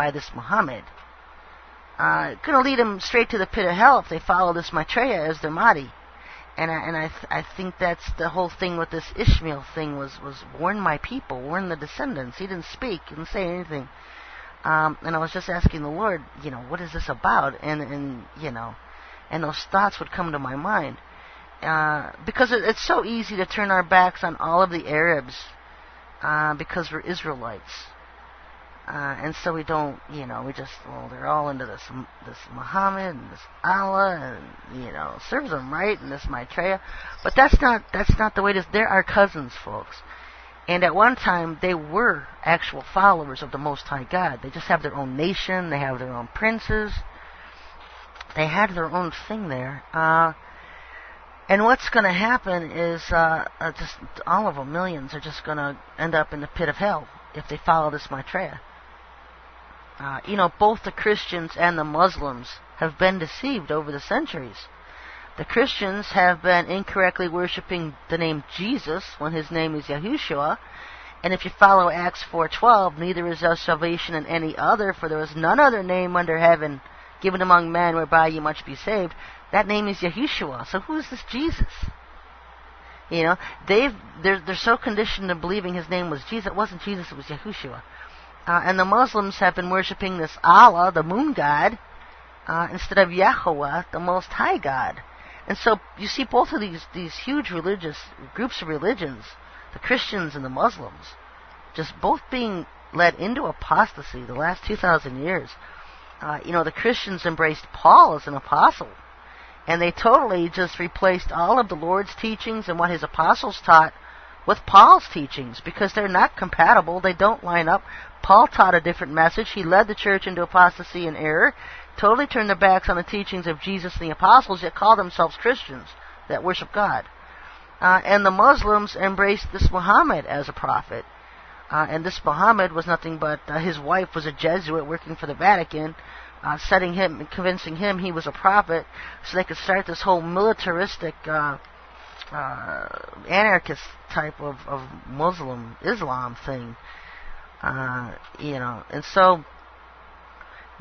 by this Muhammad. Going to lead them straight to the pit of hell if they follow this Maitreya as their Mahdi. And I think that's the whole thing with this Ishmael thing was warn my people, warn the descendants. He didn't speak, he didn't say anything. And I was just asking the Lord, what is this about? And those thoughts would come to my mind. Because it's so easy to turn our backs on all of the Arabs because we're Israelites. And so we don't, they're all into this Muhammad and this Allah and, serves them right and this Maitreya. But that's not the way it is. They're our cousins, folks. And at one time, they were actual followers of the Most High God. They just have their own nation. They have their own princes. They had their own thing there. And what's going to happen is just all of them, millions, are just going to end up in the pit of hell if they follow this Maitreya. Both the Christians and the Muslims have been deceived over the centuries. The Christians have been incorrectly worshiping the name Jesus when his name is Yahushua. And if you follow Acts 4:12, neither is there salvation in any other, for there is none other name under heaven given among men whereby you must be saved. That name is Yahushua. So who is this Jesus? They're so conditioned to believing his name was Jesus. It wasn't Jesus, it was Yahushua. And the Muslims have been worshiping this Allah, the moon god, instead of Yahweh, the Most High God. And so you see both of these huge religious groups of religions, the Christians and the Muslims, just both being led into apostasy the last 2,000 years. The Christians embraced Paul as an apostle, and they totally just replaced all of the Lord's teachings and what his apostles taught with Paul's teachings, because they're not compatible. They don't line up. Paul taught a different message. He led the church into apostasy and error, totally turned their backs on the teachings of Jesus and the apostles, yet call themselves Christians that worship God. And the Muslims embraced this Muhammad as a prophet. And this Muhammad was nothing but, his wife was a Jesuit working for the Vatican, convincing him he was a prophet, so they could start this whole militaristic, anarchist type of Islam thing. And so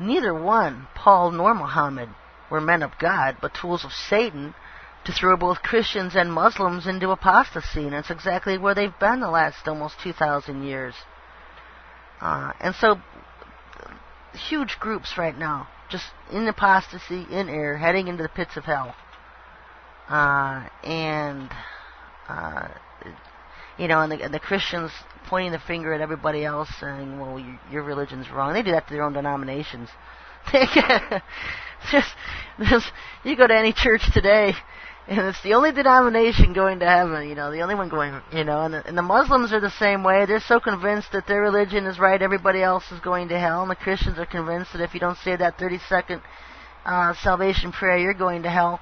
neither one, Paul nor Muhammad, were men of God, but tools of Satan to throw both Christians and Muslims into apostasy, and that's exactly where they've been the last almost 2,000 years. And so huge groups right now, just in apostasy, in error, heading into the pits of hell. And the Christians pointing the finger at everybody else, saying, well, your religion's wrong. They do that to their own denominations. You go to any church today, and it's the only denomination going to heaven, the only one going, and the Muslims are the same way. They're so convinced that their religion is right, everybody else is going to hell, and the Christians are convinced that if you don't say that 30-second salvation prayer, you're going to hell.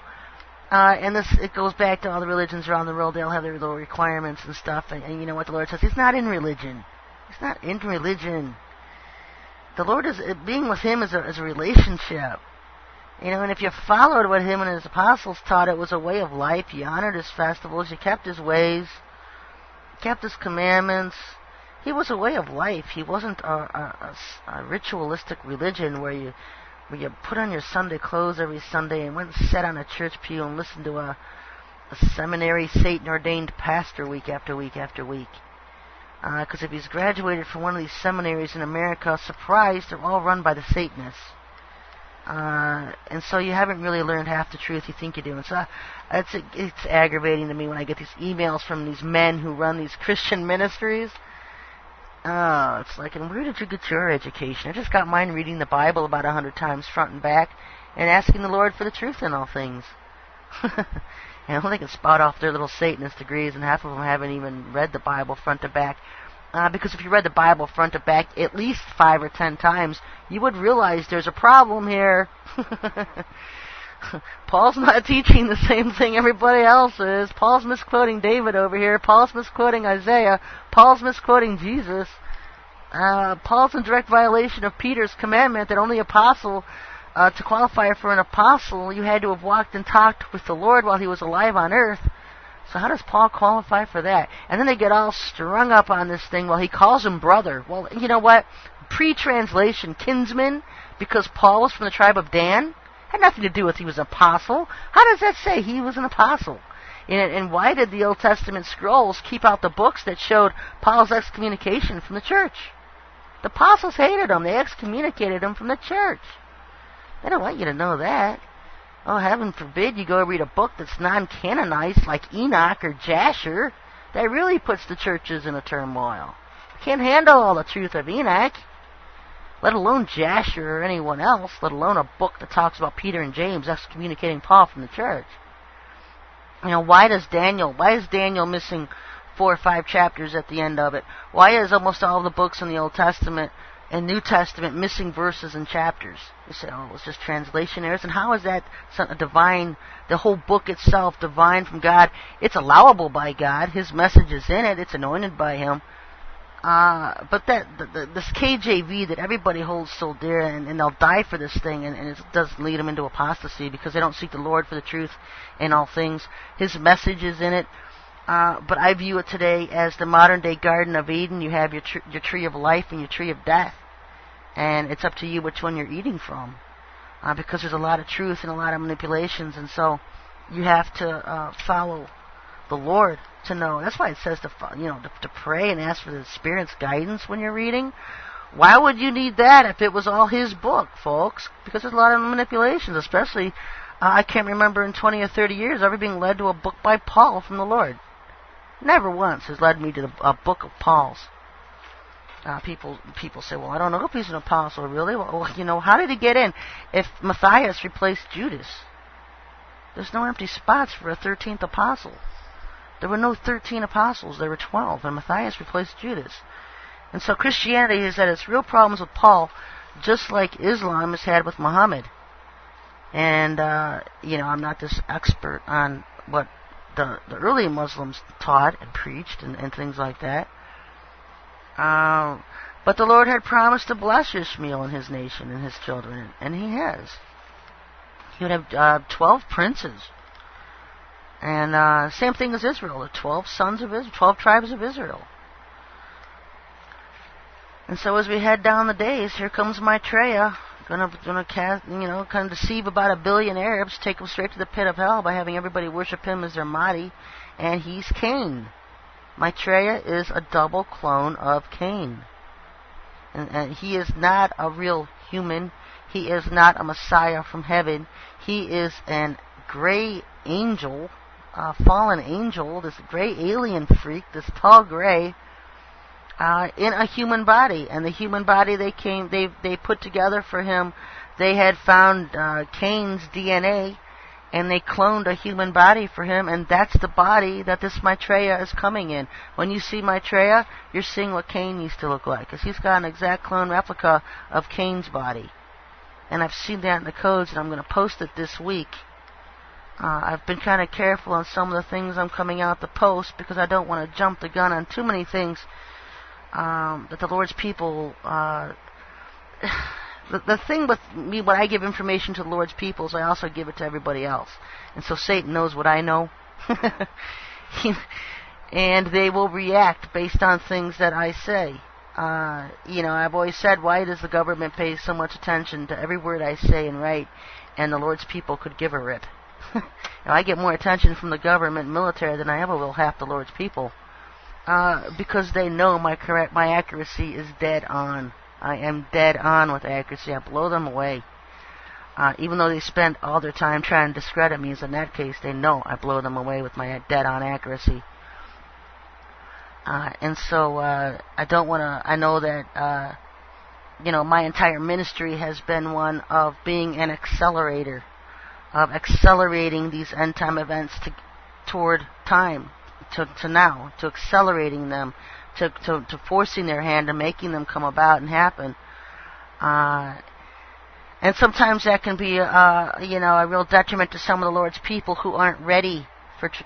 And it goes back to all the religions around the world. They'll have their little requirements and stuff. And you know what the Lord says? He's not in religion. He's not in religion. The Lord being with him is a relationship. And if you followed what him and his apostles taught, it was a way of life. You honored his festivals. You kept his ways. Kept his commandments. He was a way of life. He wasn't a ritualistic religion where you put on your Sunday clothes every Sunday and went and sat on a church pew and listened to a seminary Satan-ordained pastor week after week after week. Because if he's graduated from one of these seminaries in America, surprise, they're all run by the Satanists. And so you haven't really learned half the truth you think you do. And so it's aggravating to me when I get these emails from these men who run these Christian ministries. Oh, it's like, and where did you get your education? I just got mine reading the Bible about 100 times front and back and asking the Lord for the truth in all things. And they can spout off their little Satanist degrees, and half of them haven't even read the Bible front to back. Because if you read the Bible front to back at least 5 or 10 times, you would realize there's a problem here. Paul's not teaching the same thing everybody else is. Paul's misquoting David over here. Paul's misquoting Isaiah. Paul's misquoting Jesus. Paul's in direct violation of Peter's commandment that only apostle, to qualify for an apostle, you had to have walked and talked with the Lord while he was alive on earth. So how does Paul qualify for that? And then they get all strung up on this thing. Well, he calls him brother. Well, you know what? pre-translation kinsman because Paul was from the tribe of Dan? Had nothing to do with he was an apostle. How does that say he was an apostle? And why did the Old Testament scrolls keep out the books that showed Paul's excommunication from the church? The apostles hated him. They excommunicated him from the church. They don't want you to know that. Oh, heaven forbid you go read a book that's non-canonized like Enoch or Jasher. That really puts the churches in a turmoil. Can't handle all the truth of Enoch, let alone Jasher or anyone else, let alone a book that talks about Peter and James excommunicating Paul from the church. You know, why is Daniel missing 4 or 5 chapters at the end of it? Why is almost all the books in the Old Testament and New Testament missing verses and chapters? You say, oh, it's just translation errors. And how is that divine, the whole book itself, divine from God? It's allowable by God. His message is in it. It's anointed by Him. But this KJV that everybody holds so dear, and they'll die for this thing, and it does lead them into apostasy because they don't seek the Lord for the truth in all things. His message is in it. But I view it today as the modern-day Garden of Eden. You have your tree of life and your tree of death. And it's up to you which one you're eating from. Because there's a lot of truth and a lot of manipulations. And so you have to follow the Lord to know. That's why it says to pray and ask for the Spirit's guidance when you're reading. Why would you need that if it was all His book, folks? Because there's a lot of manipulations, especially, I can't remember in 20 or 30 years ever being led to a book by Paul from the Lord. Never once has led me to a book of Paul's. People say, well, I don't know if he's an apostle, really. Well, how did he get in? If Matthias replaced Judas, there's no empty spots for a 13th apostle. There were no 13 apostles, there were 12, and Matthias replaced Judas. And so Christianity has had its real problems with Paul, just like Islam has had with Muhammad. And, I'm not this expert on what the early Muslims taught and preached and things like that. But the Lord had promised to bless Ishmael and his nation and his children, and He has. He would have 12 princes. And same thing as Israel, the 12 sons of Israel, 12 tribes of Israel. And so as we head down the days, here comes Maitreya, gonna cast, kind of deceive about 1 billion Arabs, take them straight to the pit of hell by having everybody worship him as their Mahdi, and he's Cain. Maitreya is a double clone of Cain. And he is not a real human. He is not a Messiah from heaven. He is an gray angel, fallen angel, this gray alien freak, this tall gray, in a human body. And the human body they put together for him, they had found Cain's DNA, and they cloned a human body for him, and that's the body that this Maitreya is coming in. When you see Maitreya, you're seeing what Cain used to look like, because he's got an exact clone replica of Cain's body. And I've seen that in the codes, and I'm going to post it this week. I've been kind of careful on some of the things I'm coming out to post, because I don't want to jump the gun on too many things that the Lord's people... The thing with me, when I give information to the Lord's people, is I also give it to everybody else. And so Satan knows what I know. And they will react based on things that I say. I've always said, why does the government pay so much attention to every word I say and write, and the Lord's people could give a rip? I get more attention from the government and military than I ever will half the Lord's people. Because they know my accuracy is dead on. I am dead on with accuracy. I blow them away. Even though they spend all their time trying to discredit me, as in that case, they know I blow them away with my dead on accuracy. And so I don't want to... I know that, my entire ministry has been one of being an accelerator, of accelerating these end-time events toward time, to now, to accelerating them, to forcing their hand and making them come about and happen. And sometimes that can be, a real detriment to some of the Lord's people who aren't ready